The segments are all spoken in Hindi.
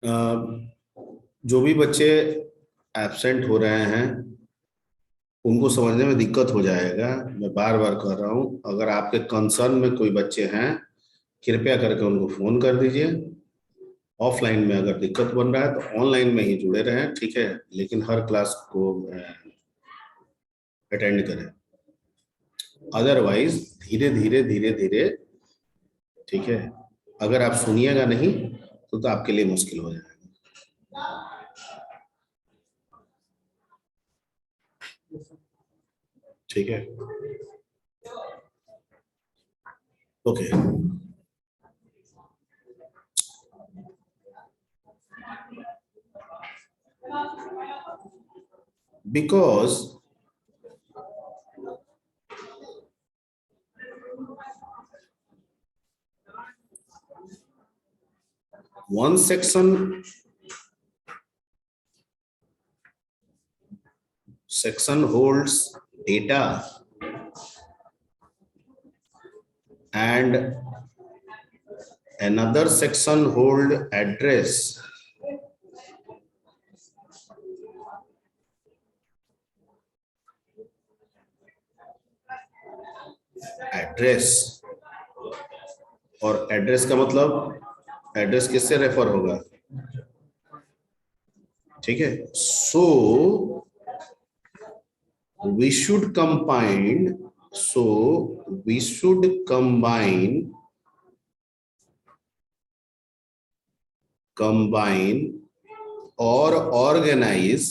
जो भी बच्चे एब्सेंट हो रहे हैं उनको समझने में दिक्कत हो जाएगा। मैं बार बार कह रहा हूँ, अगर आपके कंसर्न में कोई बच्चे हैं कृपया करके उनको फोन कर दीजिए। ऑफलाइन में अगर दिक्कत बन रहा है तो ऑनलाइन में ही जुड़े रहें, ठीक है, लेकिन हर क्लास को अटेंड करें। अदरवाइज धीरे धीरे धीरे धीरे, ठीक है, अगर आप सुनिएगा नहीं तो आपके लिए मुश्किल हो जाएगा। ठीक है, okay. Because one section holds data and another section hold address. Address, और एड्रेस का मतलब एड्रेस किससे रेफर होगा, ठीक है। So we should combine, so we should combine और organize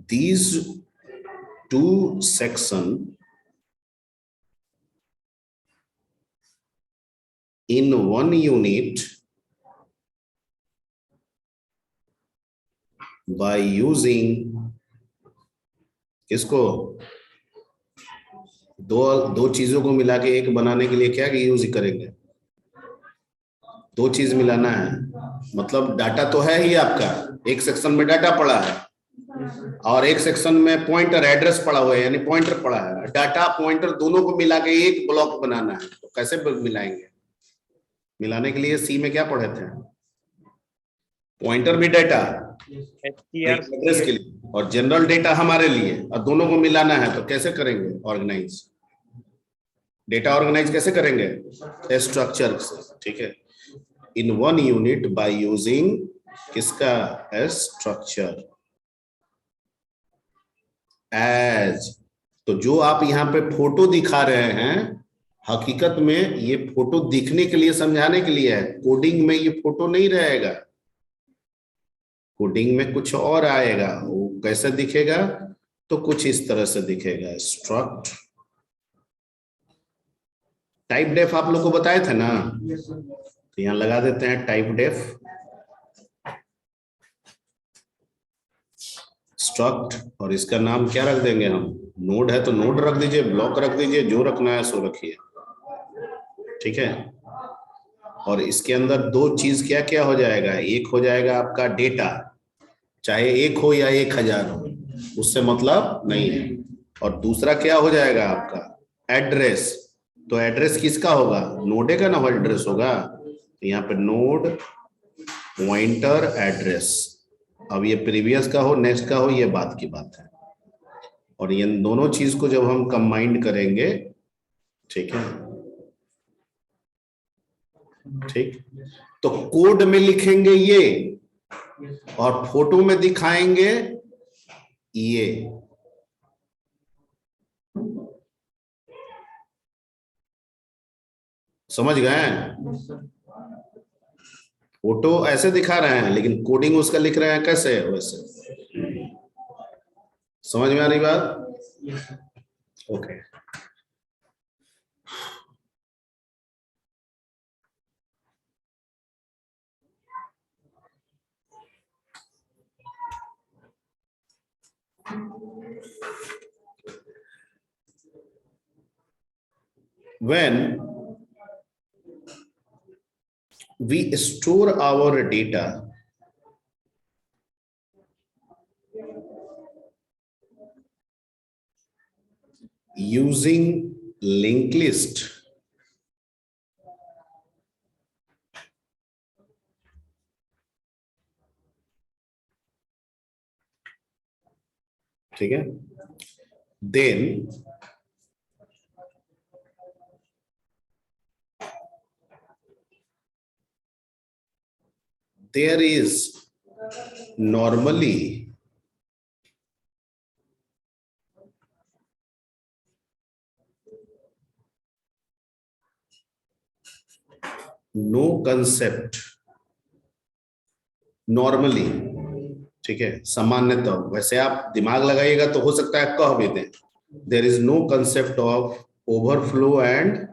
these two section in one unit by using किसको, दो चीजों को मिला के एक बनाने के लिए क्या यूज करेंगे, दो चीज मिलाना है। मतलब डाटा तो है ही आपका, एक सेक्शन में डाटा पड़ा है और एक सेक्शन में पॉइंटर एड्रेस पड़ा हुआ है, यानी पॉइंटर पड़ा है। डाटा पॉइंटर दोनों को मिला के एक ब्लॉक बनाना है, तो कैसे मिलाएंगे। मिलाने के लिए सी में क्या पढ़े थे, पॉइंटर भी डाटा एड्रेस के लिए और जनरल डेटा हमारे लिए, और दोनों को मिलाना है तो कैसे करेंगे, ऑर्गेनाइज, डेटा ऑर्गेनाइज कैसे करेंगे, स्ट्रक्चर से, ठीक है। In one unit by using किसका, स्ट्रक्चर एज। तो जो आप यहाँ पे फोटो दिखा रहे हैं, हकीकत में ये फोटो दिखने के लिए, समझाने के लिए है। कोडिंग में ये फोटो नहीं रहेगा, कोडिंग में कुछ और आएगा। वो कैसे दिखेगा, तो कुछ इस तरह से दिखेगा। स्ट्रक्ट टाइप डेफ आप लोग को बताए थे ना, तो यहाँ लगा देते हैं टाइप डेफ स्ट्रक्ट, और इसका नाम क्या रख देंगे हम, नोड है तो नोड रख दीजिए, ब्लॉक रख दीजिए, जो रखना है सो रखिए, ठीक है। और इसके अंदर दो चीज क्या क्या हो जाएगा, एक हो जाएगा आपका डेटा, चाहे एक हो या 1000 हो, उससे मतलब नहीं है। और दूसरा क्या हो जाएगा आपका, एड्रेस। तो एड्रेस किसका होगा, नोडे का ना एड्रेस होगा, तो यहाँ पे नोड पॉइंटर एड्रेस। अब ये प्रीवियस का हो नेक्स्ट का हो ये बात की बात है। और ये दोनों चीज को जब हम कंबाइंड करेंगे, ठीक है, ठीक, तो कोड में लिखेंगे ये और फोटो में दिखाएंगे ये। समझ गए, फोटो ऐसे दिखा रहे हैं लेकिन कोडिंग उसका लिख रहे हैं कैसे, वैसे। समझ में आ रही बात, okay. When we store our data, using link list, ठीक है, then there is normally no concept, normally, ठीक है, सामान्यतः, वैसे आप दिमाग लगाइएगा तो हो सकता है कह भी दें, there is no concept of overflow and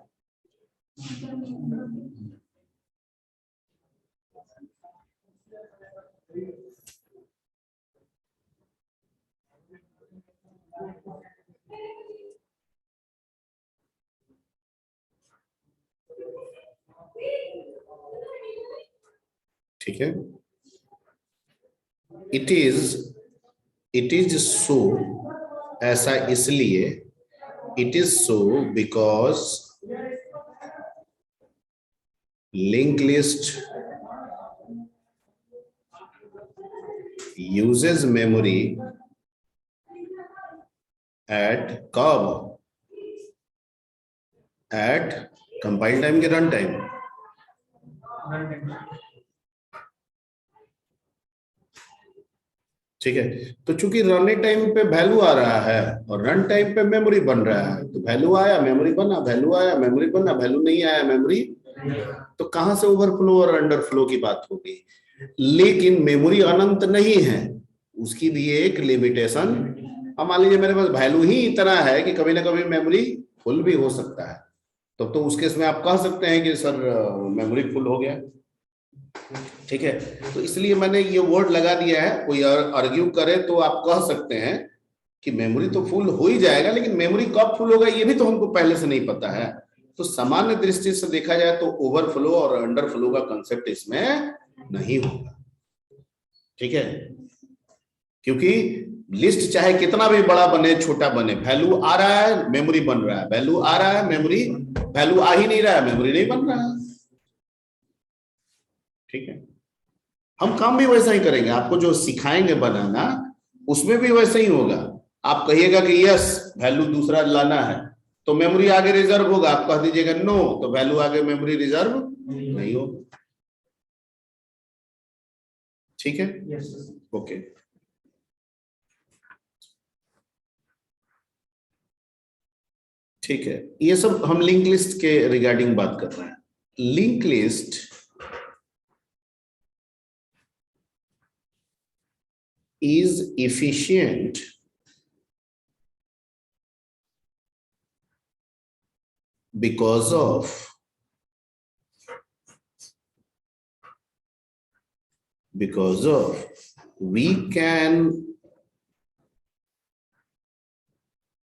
ठीक है, इट इज सो, ऐसा इसलिए, it is so because link list uses memory at कब, at compile time के रन टाइम, ठीक है, तो चूंकि रन टाइम पे वैल्यू आ रहा है और रन टाइम पे मेमोरी बन रहा है, तो वैल्यू आया मेमोरी बना, वैल्यू आया मेमोरी बना, वैल्यू नहीं आया मेमोरी, तो कहां से ओवरफ्लो और अंडरफ्लो की बात होगी। लेकिन मेमोरी अनंत नहीं है, उसकी भी एक लिमिटेशन, अब मान लीजिए मेरे पास वैल्यू ही इतना है कि कभी ना कभी मेमोरी फुल भी हो सकता है, तो उस केस में आप कह सकते हैं कि सर मेमोरी फुल हो गया, ठीक है, तो इसलिए मैंने ये वर्ड लगा दिया है। कोई आर्ग्यू करे तो आप कह सकते हैं कि मेमोरी तो फुल हो ही जाएगा, लेकिन मेमोरी कब फुल होगा ये भी तो हमको पहले से नहीं पता है। तो सामान्य दृष्टि से देखा जाए तो ओवरफ्लो और अंडरफ्लो का कंसेप्ट इसमें नहीं होगा, ठीक है, क्योंकि लिस्ट चाहे कितना भी बड़ा बने छोटा बने, वैल्यू आ रहा है मेमोरी बन रहा है, वैल्यू आ रहा है मेमोरी, वैल्यू आ ही नहीं रहा है मेमोरी नहीं बन रहा है, ठीक है। हम काम भी वैसा ही करेंगे, आपको जो सिखाएंगे बनाना उसमें भी वैसा ही होगा। आप कहिएगा कि यस वैल्यू दूसरा लाना है तो मेमोरी आगे रिजर्व होगा, आप कह दीजिएगा नो तो वैल्यू आगे मेमोरी रिजर्व नहीं होगा, ठीक है, ओके। ठीक है, ये सब हम लिंक लिस्ट के रिगार्डिंग बात कर रहे हैं। Link list is efficient because of we can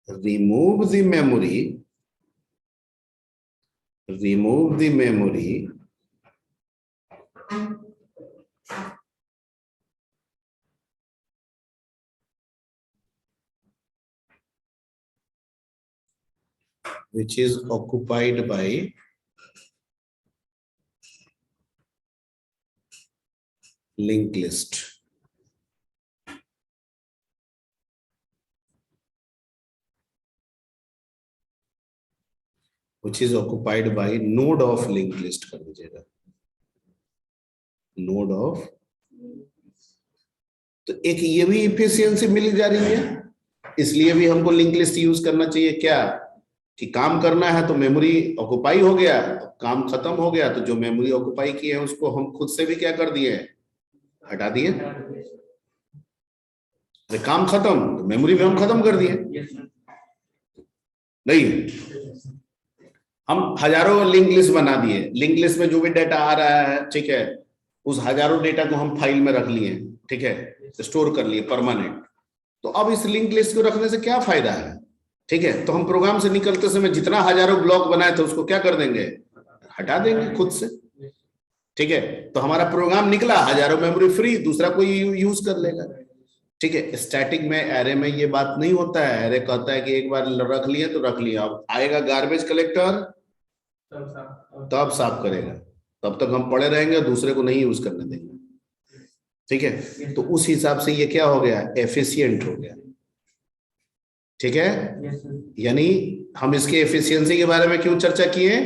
remove the memory which is occupied by linked list, which is occupied by node of linked list कर दीजिएगा, नोड ऑफ, तो एक ये भी इफिशियंसी मिल जा रही है, इसलिए भी हमको लिंक लिस्ट यूज करना चाहिए। क्या कि काम करना है तो मेमोरी ऑक्युपाई हो गया, काम खत्म हो गया, तो जो मेमोरी ऑक्युपाई की है उसको हम खुद से भी क्या कर दिए, हटा दिए, काम खत्म तो मेमोरी भी हम खत्म कर दिए, नहीं हम हजारों लिंक लिस्ट बना दिए, लिंक लिस्ट में जो भी डेटा आ रहा है, ठीक है, उस हजारों डेटा को हम फाइल में रख लिए, ठीक है, स्टोर कर लिए परमानेंट, तो अब इस लिंक लिस्ट को रखने से क्या फायदा है, ठीक है, तो हम प्रोग्राम से निकलते समय जितना हजारों ब्लॉक बनाए थे उसको क्या कर देंगे, हटा देंगे खुद से, ठीक है, तो हमारा प्रोग्राम निकला, हजारों मेमोरी फ्री, दूसरा कोई यूज कर लेगा, ठीक है, स्टैटिक में एरे में ये बात नहीं होता है। एरे कहता है कि एक बार रख लिया तो रख लिया, अब आएगा गार्बेज कलेक्टर तब साफ करेगा, तब तक हम पड़े रहेंगे, दूसरे को नहीं यूज करने देंगे। ठीक है, तो उस हिसाब से ये क्या हो गया, एफिशिएंट हो गया। ठीक है, यानी हम इसके एफिशिएंसी के बारे में क्यों चर्चा किए,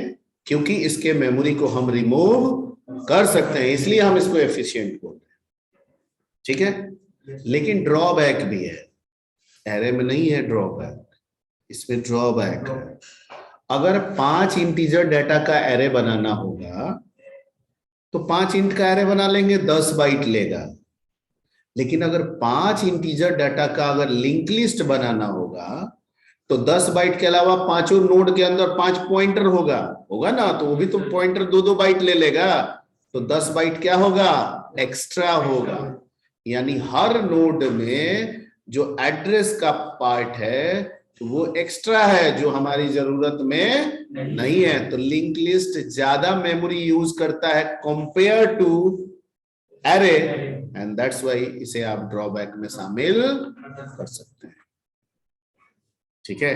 क्योंकि इसके मेमोरी को हम रिमूव कर सकते हैं, इसलिए हम इसको एफिशिएंट बोलते हैं। ठीक है, लेकिन ड्रॉबैक भी है, एरे में नहीं है ड्रॉबैक, इसमें ड्रॉबैक है। अगर 5 इंटीजर डाटा का एरे बनाना होगा तो 5 इंट का एरे बना लेंगे, 10 बाइट लेगा। लेकिन अगर 5 इंटीजर डाटा का अगर लिंक लिस्ट बनाना होगा तो 10 बाइट के अलावा पांचों नोड के अंदर 5 पॉइंटर होगा ना, तो वो भी तो पॉइंटर 2-2 बाइट ले लेगा, तो 10 बाइट क्या होगा, एक्स्ट्रा होगा। यानी हर नोड में जो एड्रेस का पार्ट है तो वो एक्स्ट्रा है, जो हमारी जरूरत में नहीं है। तो लिंक लिस्ट ज्यादा मेमोरी यूज करता है compare to array, and that's why इसे आप ड्रॉबैक में शामिल कर सकते हैं। ठीक है,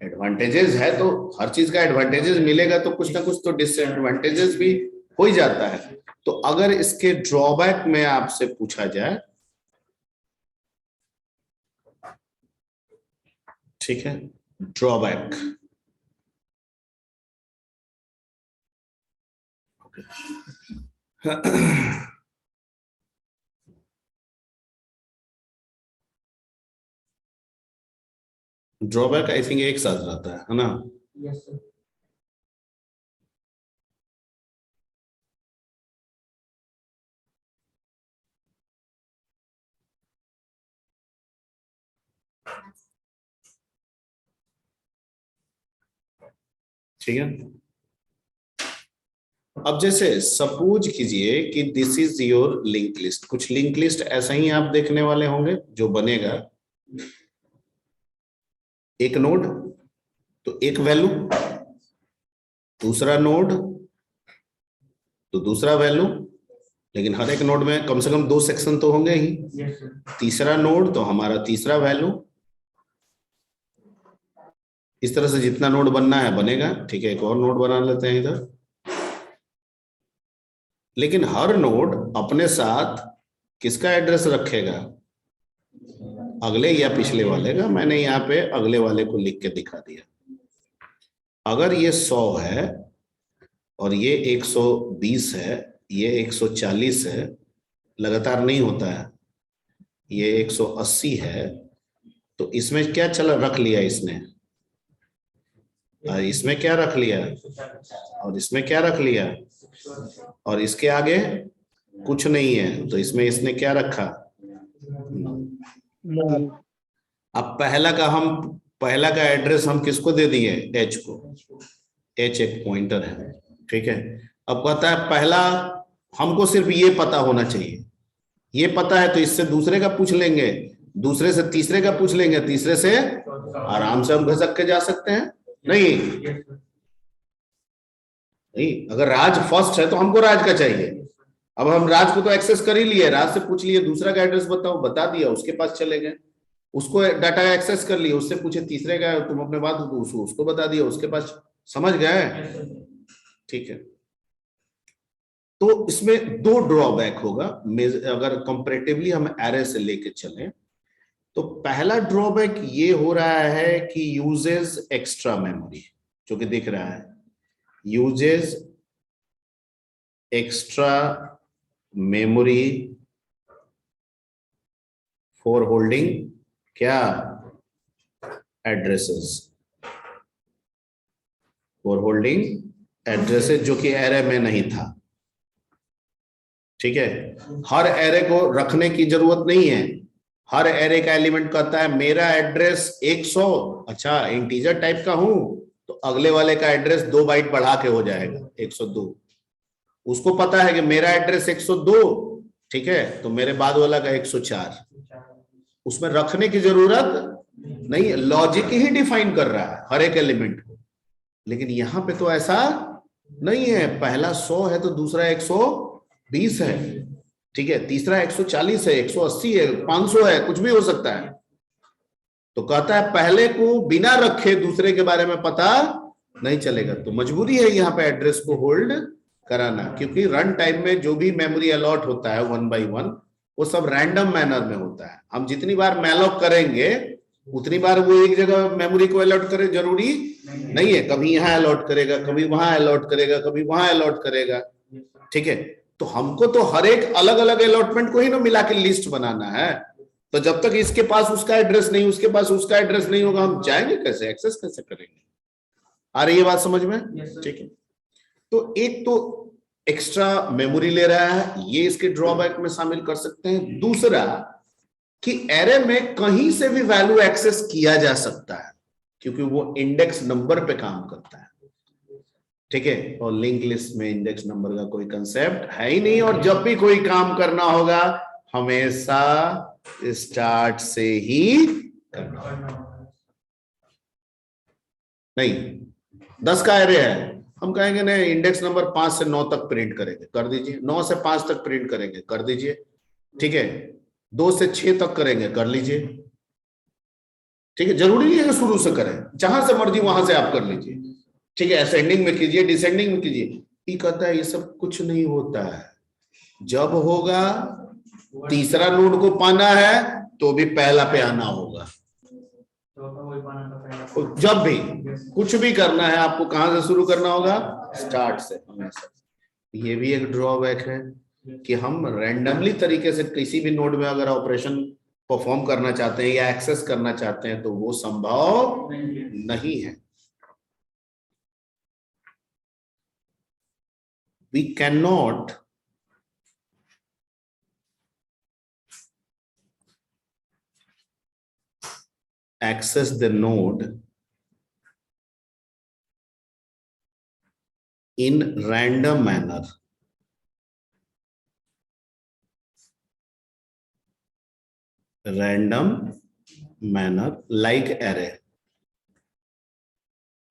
एडवांटेजेस है तो हर चीज का एडवांटेजेस मिलेगा, तो कुछ ना कुछ तो डिसएडवांटेजेस भी हो ही जाता है। तो अगर इसके ड्रॉबैक में आपसे पूछा जाए, ठीक है, ड्रॉबैक ड्रॉबैक आई थिंक एक साथ रहता है ना। Yes sir. ठीक है, अब जैसे सपोज कीजिए कि this is your link list, कुछ लिंक लिस्ट ऐसा ही आप देखने वाले होंगे जो बनेगा, एक नोड तो एक वैल्यू, दूसरा नोड तो दूसरा वैल्यू, लेकिन हर एक नोड में कम से कम 2 सेक्शन तो होंगे ही। Yes sir. तीसरा नोड तो हमारा तीसरा वैल्यू, इस तरह से जितना नोड बनना है बनेगा। ठीक है, एक और नोड बना लेते हैं इधर, लेकिन हर नोड अपने साथ किसका एड्रेस रखेगा, अगले या पिछले वाले का। मैंने यहाँ पे अगले वाले को लिख के दिखा दिया। अगर ये 100 है और ये 120 है, ये 140 है, लगातार नहीं होता है, ये 180 है, तो इसमें क्या चला रख लिया इसने, और इसमें क्या रख लिया, और इसमें क्या रख लिया, और इसके आगे कुछ नहीं है, तो इसमें इसने क्या रखा। अब पहला का एड्रेस हम किसको दे दिए, एच को, एच एक पॉइंटर है। ठीक है, अब कहता है पहला हमको सिर्फ ये पता होना चाहिए, ये पता है तो इससे दूसरे का पूछ लेंगे, दूसरे से तीसरे का पूछ लेंगे, तीसरे से आराम से हम घसक के जा सकते हैं। नहीं, अगर राज फर्स्ट है तो हमको राज का चाहिए। अब हम राज को तो एक्सेस कर ही लिए, राज से पूछ लिए दूसरा का एड्रेस बताओ, बता दिया, उसके पास चले गए, उसको डाटा एक्सेस कर लिए, उससे पूछे तीसरे का तुम अपने बात उसको बता दिया, उसके पास, समझ गए। ठीक है, तो इसमें 2 ड्रॉबैक होगा अगर कंपैरेटिवली हम एरे से लेके चलें। तो पहला ड्रॉबैक ये हो रहा है कि यूजेस एक्स्ट्रा मेमोरी, जो कि दिख रहा है, uses extra memory for holding क्या, एड्रेसेस, फॉर होल्डिंग एड्रेसेस, जो कि एरे में नहीं था। ठीक है, हर एरे को रखने की जरूरत नहीं है, हर एरे का एलिमेंट कहता है मेरा एड्रेस 100, अच्छा इंटीजर टाइप का हूं तो अगले वाले का एड्रेस 2 बाइट बढ़ा के हो जाएगा 102, उसको पता है कि मेरा एड्रेस 102, ठीक है, तो मेरे बाद वाला का 104, उसमें रखने की जरूरत नहीं है, लॉजिक ही डिफाइन कर रहा है हर एक एलिमेंट को। लेकिन यहां पे तो ऐसा नहीं है, पहला 100 है तो दूसरा 120 है। ठीक है, तीसरा 140 है, 180 है, 500 है, कुछ भी हो सकता है। तो कहता है पहले को बिना रखे दूसरे के बारे में पता नहीं चलेगा, तो मजबूरी है यहाँ पे एड्रेस को होल्ड कराना, क्योंकि रन टाइम में जो भी मेमोरी अलॉट होता है 1 by 1 वो सब रैंडम मैनर में होता है। हम जितनी बार मैलॉक करेंगे उतनी बार वो एक जगह मेमोरी को अलॉट करे जरूरी नहीं है, कभी यहाँ अलॉट करेगा, कभी वहां अलॉट करेगा, कभी वहां अलॉट करेगा। ठीक है, तो हमको तो हर एक अलग अलग अलॉटमेंट को ही ना मिला के लिस्ट बनाना है। तो जब तक इसके पास उसका एड्रेस नहीं, उसके पास उसका एड्रेस नहीं होगा, हम जाएंगे कैसे, एक्सेस कैसे करेंगे? आ रही है बात समझ में? ठीक है, तो एक तो एक्स्ट्रा मेमोरी ले रहा है, ये इसके ड्रॉबैक में शामिल कर सकते हैं। दूसरा कि एरे में कहीं से भी वैल्यू एक्सेस किया जा सकता है, क्योंकि वो इंडेक्स नंबर पे काम करता है। ठीक है, और लिंक लिस्ट में इंडेक्स नंबर का कोई कंसेप्ट है ही नहीं, और जब भी कोई काम करना होगा हमेशा स्टार्ट से ही करना होगा। नहीं, 10 का एरे है, हम कहेंगे नहीं इंडेक्स नंबर 5 से 9 तक प्रिंट करेंगे, कर दीजिए। 9 से 5 तक प्रिंट करेंगे, कर दीजिए। ठीक है, 2 से 6 तक करेंगे, कर लीजिए। ठीक है, जरूरी नहीं है कि शुरू से करें, जहां से मर्जी वहां से आप कर लीजिए। ठीक है, असेंडिंग में कीजिए, डिसेंडिंग में कीजिए। ये कहता है ये सब कुछ नहीं होता है, जब होगा तीसरा नोड को पाना है तो भी पहला पे आना होगा। जब भी कुछ भी करना है आपको कहां से शुरू करना होगा? स्टार्ट से हमेशा। ये भी एक ड्रॉबैक है कि हम रैंडमली तरीके से किसी भी नोड में अगर ऑपरेशन परफॉर्म करना चाहते हैं या एक्सेस करना चाहते हैं तो वो संभव नहीं है। We cannot access the node in random manner. Random manner like array.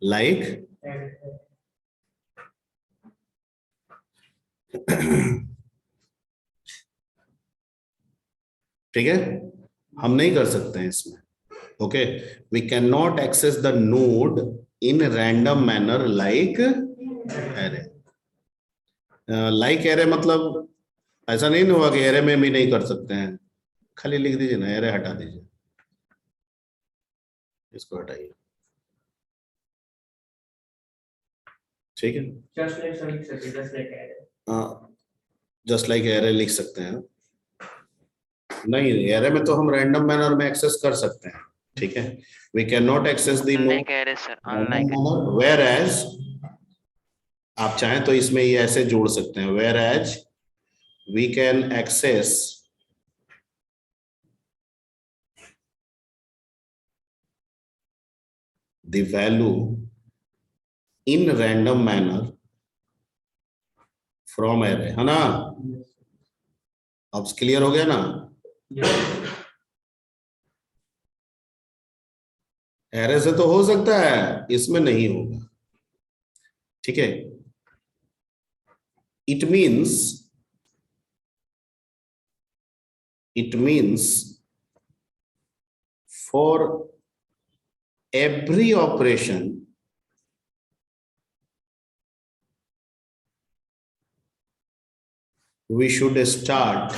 Like ठीक है, हम नहीं कर सकते हैं इसमें। Okay, we can not access the node in random manner like array. Like array मतलब ऐसा नहीं हुआ कि एरे में भी नहीं कर सकते हैं, खाली लिख दीजिए ना, एरे हटा दीजिए, इसको हटाइए। ठीक है, जस्ट लाइक एरे लिख सकते हैं। नहीं, एरे में तो हम रैंडम मैनर में एक्सेस कर सकते हैं। ठीक है, we can not access the node whereas, आप चाहें तो इसमें ये ऐसे जोड़ सकते हैं, whereas we can access the value in random manner from array, है ना? अब क्लियर हो गया ना? एरे से तो हो सकता है, इसमें नहीं होगा। ठीक है, it means for every operation we should start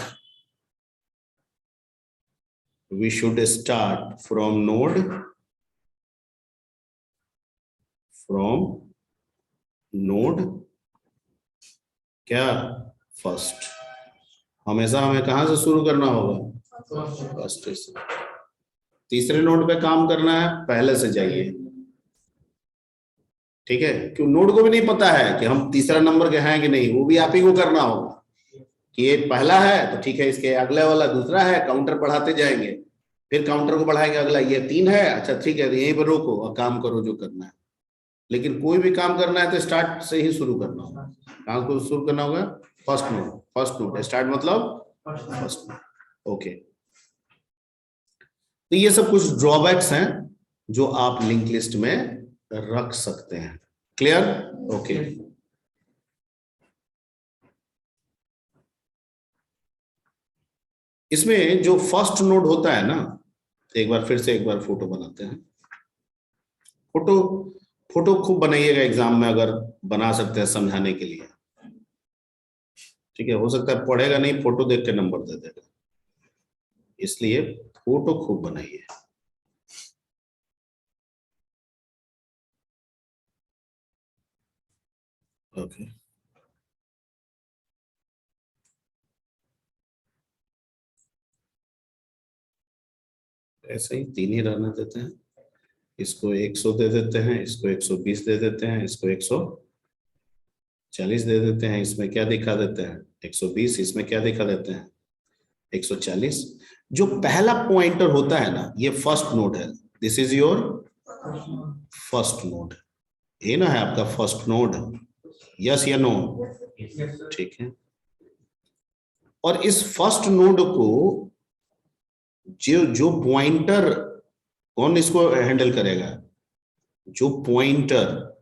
from node क्या फर्स्ट। हमेशा हमें कहां से शुरू करना होगा? फर्स्ट से। तीसरे नोड पे काम करना है, पहले से जाइए। ठीक है, क्यों नोड को भी नहीं पता है कि हम तीसरा नंबर के हैं कि नहीं, वो भी आप ही को करना होगा कि ये पहला है तो ठीक है, इसके अगले वाला दूसरा है, काउंटर बढ़ाते जाएंगे, फिर काउंटर को बढ़ाएंगे, अगला ये 3 है, अच्छा ठीक है, यहीं पर रोको और काम करो जो करना है। लेकिन कोई भी काम करना है तो स्टार्ट से ही शुरू करना होगा। कहां को शुरू करना होगा? First node. स्टार्ट मतलब फर्स्ट नोड। ओके, तो ये सब कुछ ड्रॉबैक्स हैं जो आप लिंक लिस्ट में रख सकते हैं। क्लियर? ओके, इसमें जो फर्स्ट नोड होता है ना, एक बार फिर से एक बार फोटो बनाते हैं। फोटो फोटो खूब बनाइएगा एग्जाम में, अगर बना सकते हैं समझाने के लिए। ठीक है, हो सकता है पढ़ेगा नहीं, फोटो देख के नंबर दे देगा, इसलिए फोटो खूब बनाइए। ओके, ऐसे ही तीन ही रहने देते हैं। इसको 100 दे देते हैं, इसको 120 दे देते हैं, इसको 140 दे देते हैं। इसमें क्या दिखा देते हैं? 120। इसमें क्या दिखा देते हैं? 140। जो पहला पॉइंटर होता है ना, ये फर्स्ट नोड है। This is your first node. ये ना है आपका फर्स्ट नोड, यस या नो? ठीक है। और इस फर्स्ट नोड को जो जो पॉइंटर, कौन इसको हैंडल करेगा? जो पॉइंटर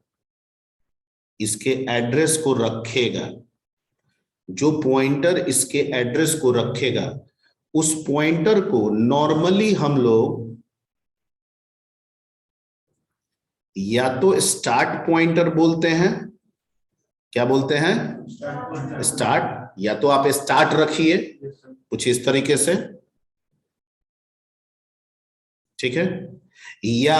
इसके एड्रेस को रखेगा, जो पॉइंटर इसके एड्रेस को रखेगा, उस पॉइंटर को नॉर्मली हम लोग या तो स्टार्ट पॉइंटर बोलते हैं। क्या बोलते हैं? स्टार्ट। या तो आप स्टार्ट रखिए कुछ इस तरीके से, ठीक है, या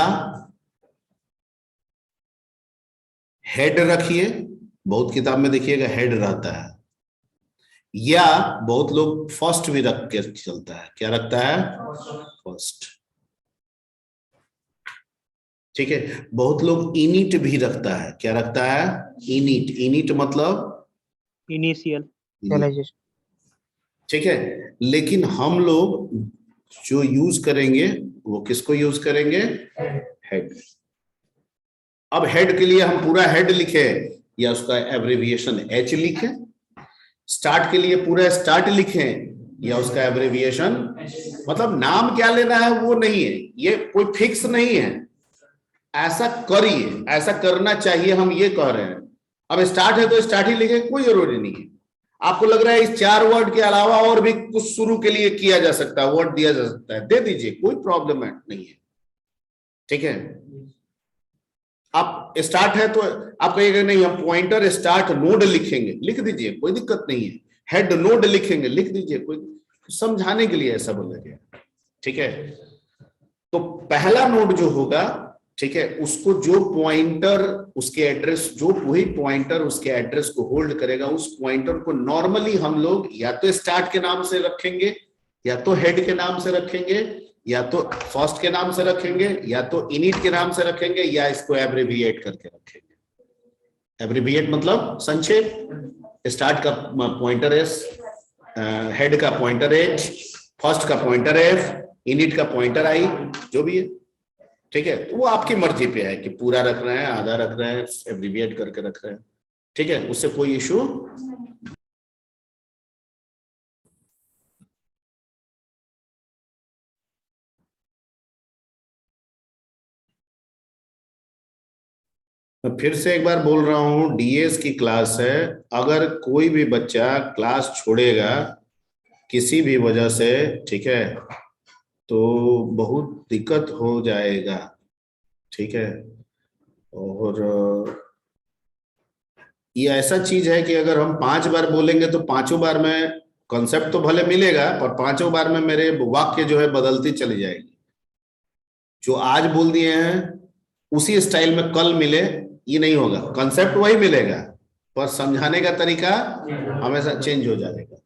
हेड रखिए, बहुत किताब में देखिएगा हेड रहता है, या बहुत लोग फर्स्ट भी रख के चलता है। क्या रखता है? फर्स्ट। ठीक है, बहुत लोग इनिट भी रखता है। क्या रखता है? इनिट। इनिट मतलब इनिशियल। ठीक है, लेकिन हम लोग जो यूज करेंगे वो किसको यूज करेंगे? हेड। अब हेड के लिए हम पूरा हेड लिखे या उसका एब्रिविएशन एच लिखे? स्टार्ट के लिए पूरा स्टार्ट लिखें या उसका एब्रिविएशन? मतलब नाम क्या लेना है वो नहीं है, ये कोई फिक्स नहीं है। ऐसा करिए, ऐसा करना चाहिए, हम ये कह रहे हैं। अब स्टार्ट है तो स्टार्ट ही लिखे, कोई जरूरी नहीं है। आपको लग रहा है इस 4 वर्ड के अलावा और भी कुछ शुरू के लिए किया जा सकता है, वर्ड दिया जा सकता है, दे दीजिए, कोई प्रॉब्लम नहीं है। ठीक है, आप स्टार्ट है तो आप कहिएगा नहीं हम पॉइंटर स्टार्ट नोड लिखेंगे, लिख दीजिए, कोई दिक्कत नहीं है। हेड नोड लिखेंगे, लिख दीजिए, कोई समझाने के लिए ऐसा बोला गया। ठीक है, तो पहला नोड जो होगा, ठीक है, उसको जो पॉइंटर उसके एड्रेस, जो वही पॉइंटर उसके एड्रेस को होल्ड करेगा, उस पॉइंटर को नॉर्मली हम लोग या तो स्टार्ट के नाम से रखेंगे, या तो हेड के नाम से रखेंगे, या तो फर्स्ट के नाम से रखेंगे, या तो इनिट के नाम से रखेंगे, या इसको एब्रिविएट करके रखेंगे। एब्रिविएट मतलब संक्षेप। स्टार्ट का पॉइंटर एस, हेड का पॉइंटर एच, फर्स्ट का पॉइंटर एफ, इनिट का पॉइंटर आई, जो भी है। ठीक है, तो वो आपकी मर्जी पे है कि पूरा रख रहे हैं, आधा रख रहे हैं, एब्रिविएट करके रख रहे हैं। ठीक है, उससे कोई इशू। मैं फिर से एक बार बोल रहा हूं, डीएस की क्लास है। अगर कोई भी बच्चा क्लास छोड़ेगा किसी भी वजह से, ठीक है, तो बहुत दिक्कत हो जाएगा। ठीक है, और ये ऐसा चीज है कि अगर हम 5 बार बोलेंगे तो पांचों बार में कॉन्सेप्ट तो भले मिलेगा, पर पांचों बार में मेरे वाक्य जो है बदलती चली जाएगी। जो आज बोल दिए हैं उसी स्टाइल में कल मिले, ये नहीं होगा। कॉन्सेप्ट वही मिलेगा, पर समझाने का तरीका हमेशा चेंज हो जाएगा।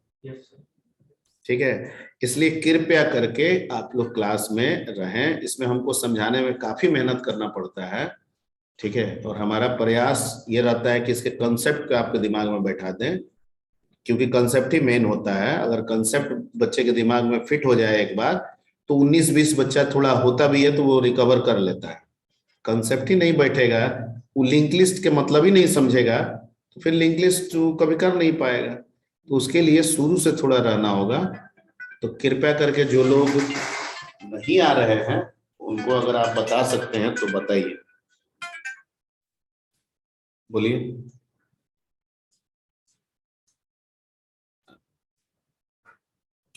ठीक है, इसलिए कृपया करके आप लोग क्लास में रहें। इसमें हमको समझाने में काफी मेहनत करना पड़ता है। ठीक है, और हमारा प्रयास ये रहता है कि इसके कंसेप्ट को आपके दिमाग में बैठा दें, क्योंकि कंसेप्ट ही मेन होता है। अगर कंसेप्ट बच्चे के दिमाग में फिट हो जाए एक बार, तो 19-20 बच्चा थोड़ा होता भी है तो वो रिकवर कर लेता है। कंसेप्ट ही नहीं बैठेगा, वो लिंक लिस्ट के मतलब ही नहीं समझेगा, तो फिर लिंक लिस्ट कभी कर नहीं पाएगा। तो उसके लिए शुरू से थोड़ा रहना होगा। तो कृपया करके जो लोग नहीं आ रहे हैं उनको अगर आप बता सकते हैं तो बताइए। बोलिए।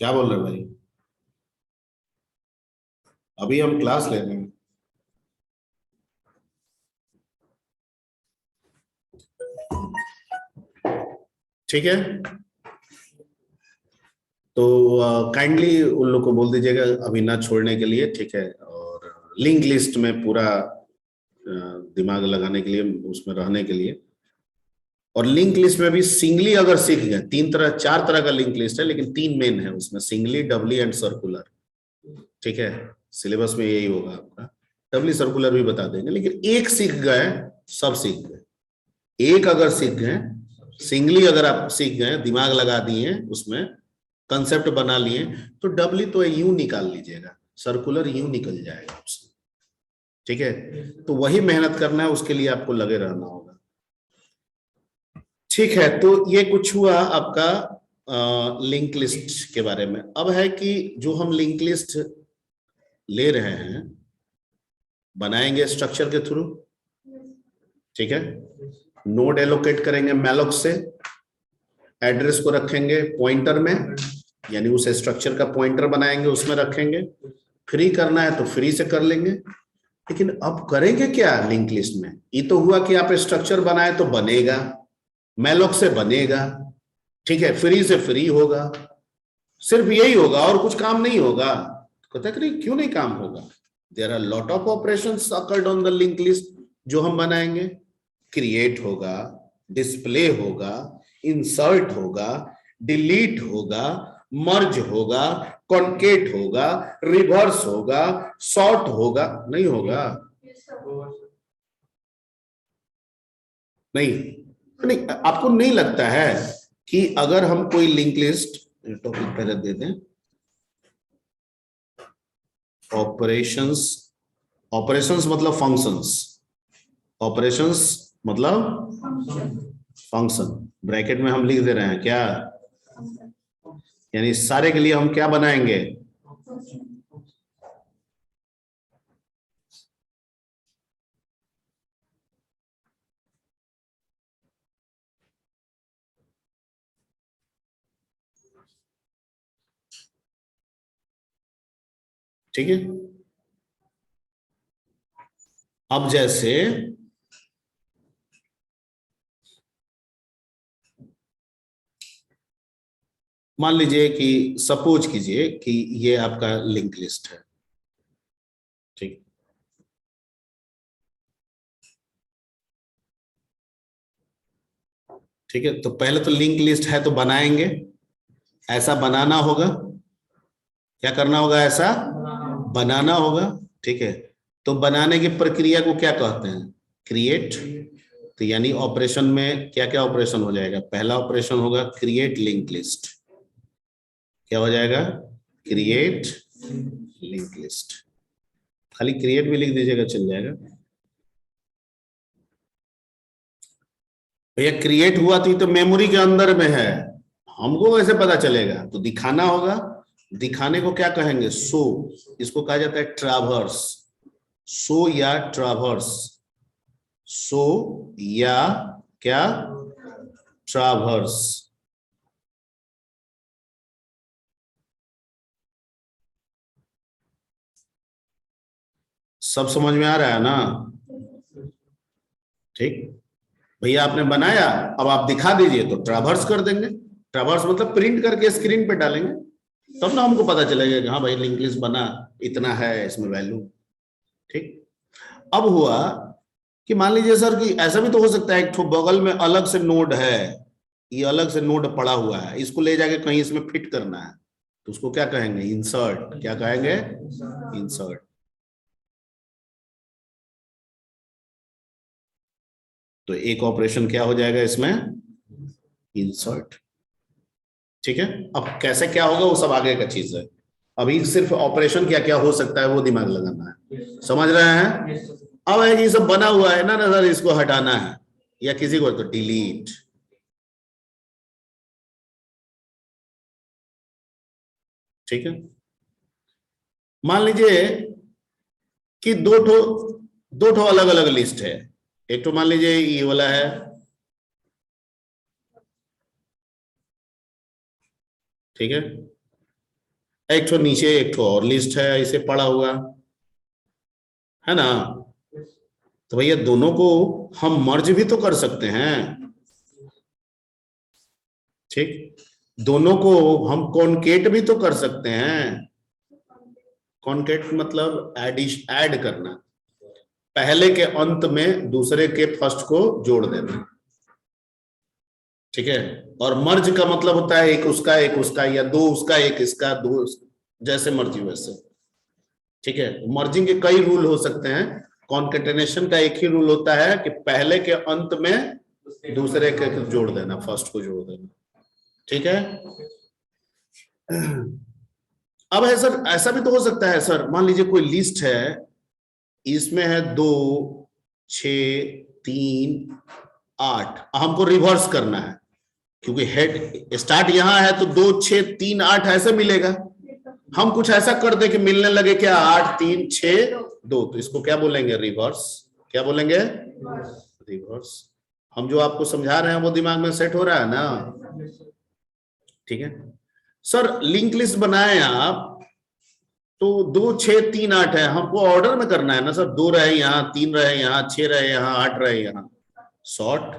क्या बोल रहे हैं भाई? अभी हम क्लास ले रहे हैं। ठीक है, तो काइंडली उन लोग को बोल दीजिएगा अभी ना छोड़ने के लिए, ठीक है। और लिंक लिस्ट में पूरा दिमाग लगाने के लिए, उसमें रहने के लिए। और लिंक लिस्ट में भी सिंगली अगर सीख गए, तीन तरह चार तरह का लिंक लिस्ट है, लेकिन तीन मेन है उसमें, सिंगली, डबली एंड सर्कुलर। ठीक है, सिलेबस में यही होगा आपका। डबली सर्कुलर भी बता देंगे, लेकिन एक सीख गए सब सीख गए। एक अगर सीख गए, सिंगली अगर आप सीख गए, दिमाग लगा दिए, उसमें कंसेप्ट बना लिए, तो डबली तो यूं निकाल लीजिएगा, सर्कुलर यूं निकल जाएगा उससे। ठीक है, तो वही मेहनत करना है, उसके लिए आपको लगे रहना होगा। ठीक है, तो ये कुछ हुआ आपका लिंक लिस्ट के बारे में। अब है कि जो हम लिंक लिस्ट ले रहे हैं, बनाएंगे स्ट्रक्चर के थ्रू। ठीक है, नोड एलोकेट करेंगे मैलॉक से, एड्रेस को रखेंगे पॉइंटर में, यानी उस स्ट्रक्चर का पॉइंटर बनाएंगे, उसमें रखेंगे। फ्री करना है तो फ्री से कर लेंगे। लेकिन अब करेंगे क्या लिंक लिस्ट में? ये तो हुआ कि आप स्ट्रक्चर बनाए तो बनेगा, मैलॉक से बनेगा, ठीक है, फ्री से फ्री होगा, सिर्फ यही होगा और कुछ काम नहीं होगा। कहता है कि नहीं, क्यों नहीं काम होगा? There are lot of operations occurred on the link list जो हम बनाएंगे। क्रिएट होगा, डिस्प्ले होगा, इंसर्ट होगा, डिलीट होगा, मर्ज होगा, कॉन्केट होगा, रिवर्स होगा, सॉर्ट होगा। नहीं होगा? नहीं, नहीं, आपको नहीं लगता है कि अगर हम कोई लिंक लिस्ट, टॉपिक पहले दे दें, ऑपरेशंस, ऑपरेशंस मतलब फंक्शंस, ऑपरेशंस मतलब फंक्शन, ब्रैकेट में हम लिख दे रहे हैं क्या, यानी सारे के लिए हम क्या बनाएंगे? ठीक है, अब जैसे मान लीजिए कि, सपोज कीजिए कि ये आपका लिंक लिस्ट है। ठीक, ठीक है, तो पहले तो लिंक लिस्ट है तो बनाएंगे, ऐसा बनाना होगा। क्या करना होगा? ऐसा बनाना होगा। ठीक है, तो बनाने की प्रक्रिया को क्या कहते हैं? क्रिएट। तो यानी ऑपरेशन में क्या क्या ऑपरेशन हो जाएगा? पहला ऑपरेशन होगा क्रिएट लिंक लिस्ट। क्या हो जाएगा? Create link list. खाली क्रिएट भी लिख दीजिएगा, चल जाएगा। भैया क्रिएट हुआ तो ये तो मेमोरी के अंदर में है, हमको कैसे पता चलेगा? तो दिखाना होगा। दिखाने को क्या कहेंगे? शो। इसको कहा जाता है ट्रावर्स। शो या ट्रावर्स, शो या क्या, ट्रावर्स। सब समझ में आ रहा है ना? ठीक, भैया आपने बनाया, अब आप दिखा दीजिए तो ट्रावर्स कर देंगे। ट्रावर्स मतलब प्रिंट करके स्क्रीन पे डालेंगे, तब ना हमको पता चलेगा कि हाँ भाई लिंक लिस्ट बना, इतना है इसमें वैल्यू। ठीक, अब हुआ कि मान लीजिए सर कि ऐसा भी तो हो सकता है एक ठो बगल में अलग से नोड है, ये अलग से नोड पड़ा हुआ है, इसको ले जाके कहीं इसमें फिट करना है, तो उसको क्या कहेंगे? इंसर्ट। क्या कहेंगे? इंसर्ट। तो एक ऑपरेशन क्या हो जाएगा इसमें? इंसर्ट। ठीक है, अब कैसे क्या होगा वो सब आगे का चीज है। अभी सिर्फ ऑपरेशन क्या क्या हो सकता है वो दिमाग लगाना है, समझ रहे हैं? अब है कि सब बना हुआ है ना ना सर, इसको हटाना है, या किसी को तो डिलीट। ठीक है, मान लीजिए कि दो ठो अलग अलग लिस्ट है। एक तो मान लीजिए ये वाला है, ठीक है, एक ठो नीचे एक ठो और लिस्ट है इसे पड़ा हुआ है ना। तो भैया दोनों को हम मर्ज भी तो कर सकते हैं, ठीक। दोनों को हम कॉन्केट भी तो कर सकते हैं। कॉन्केट मतलब ऐड करना, पहले के अंत में दूसरे के फर्स्ट को जोड़ देना, ठीक है। और मर्ज का मतलब होता है एक उसका या दो उसका एक इसका दो, जैसे मर्जी वैसे, ठीक है। मर्जिंग के कई रूल हो सकते हैं, कॉन्केटेनेशन का एक ही रूल होता है कि पहले के अंत में दूसरे के जोड़ देना, फर्स्ट को जोड़ देना, ठीक है। अब है सर ऐसा भी तो हो सकता है सर, मान लीजिए कोई लिस्ट है, इसमें है 2 6 3 8, हमको रिवर्स करना है क्योंकि हेड स्टार्ट यहां है तो 2 6 3 8 ऐसे मिलेगा। हम कुछ ऐसा कर दे कि मिलने लगे क्या 8 3 6 2, तो इसको क्या बोलेंगे? रिवर्स। क्या बोलेंगे? रिवर्स। हम जो आपको समझा रहे हैं वो दिमाग में सेट हो रहा है ना, ठीक है। सर लिंक लिस्ट बनाए आप तो 2 6 3 8 है, हमको ऑर्डर में करना है ना सर, 2 रहे यहां, 3 रहे यहां, 6 रहे यहां, 8 रहे यहां, सॉर्ट,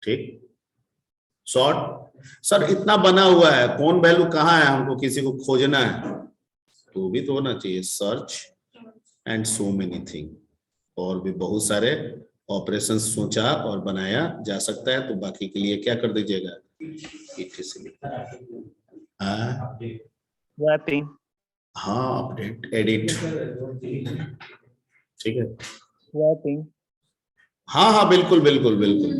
ठीक। सॉर्ट सर इतना बना हुआ है, कौन वैल्यू कहाँ है हमको किसी को खोजना है तो भी तो होना चाहिए search and so many thing, और भी बहुत सारे ऑपरेशन सोचा और बनाया जा सकता है। तो बाकी के लिए क्या कर दीजिएगा, स्वैपिंग, हाँ अपडेट एडिट, ठीक है। स्वैपिंग, हाँ हाँ बिल्कुल बिल्कुल बिल्कुल,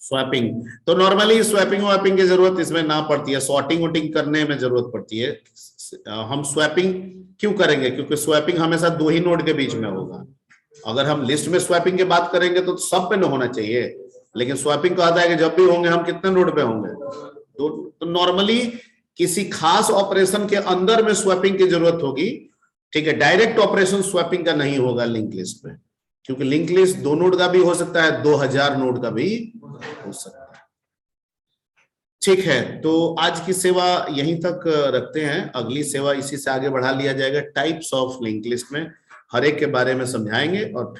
स्वैपिंग तो नॉर्मली स्वैपिंग वैपिंग की जरूरत इसमें ना पड़ती है, सॉर्टिंग वोटिंग करने में जरूरत पड़ती है। हम स्वैपिंग क्यों करेंगे? क्योंकि स्वैपिंग हमेशा 2 ही नोड के बीच में होगा। अगर हम लिस्ट में स्वैपिंग की बात करेंगे तो सब पे न होना चाहिए, लेकिन स्वैपिंग कहता है कि जब भी होंगे हम कितने नोड पे होंगे, तो नॉर्मली किसी खास ऑपरेशन के अंदर में स्वैपिंग की जरूरत होगी, ठीक है। डायरेक्ट ऑपरेशन स्वैपिंग का नहीं होगा लिंक लिस्ट में, क्योंकि लिंक लिस्ट 2 नोड का भी हो सकता है, 2000 नोड का भी हो सकता है, ठीक है। तो आज की सेवा यहीं तक रखते हैं, अगली सेवा इसी से आगे बढ़ा लिया जाएगा। टाइप्स ऑफ लिंक लिस्ट में हर एक के बारे में समझाएंगे और फिर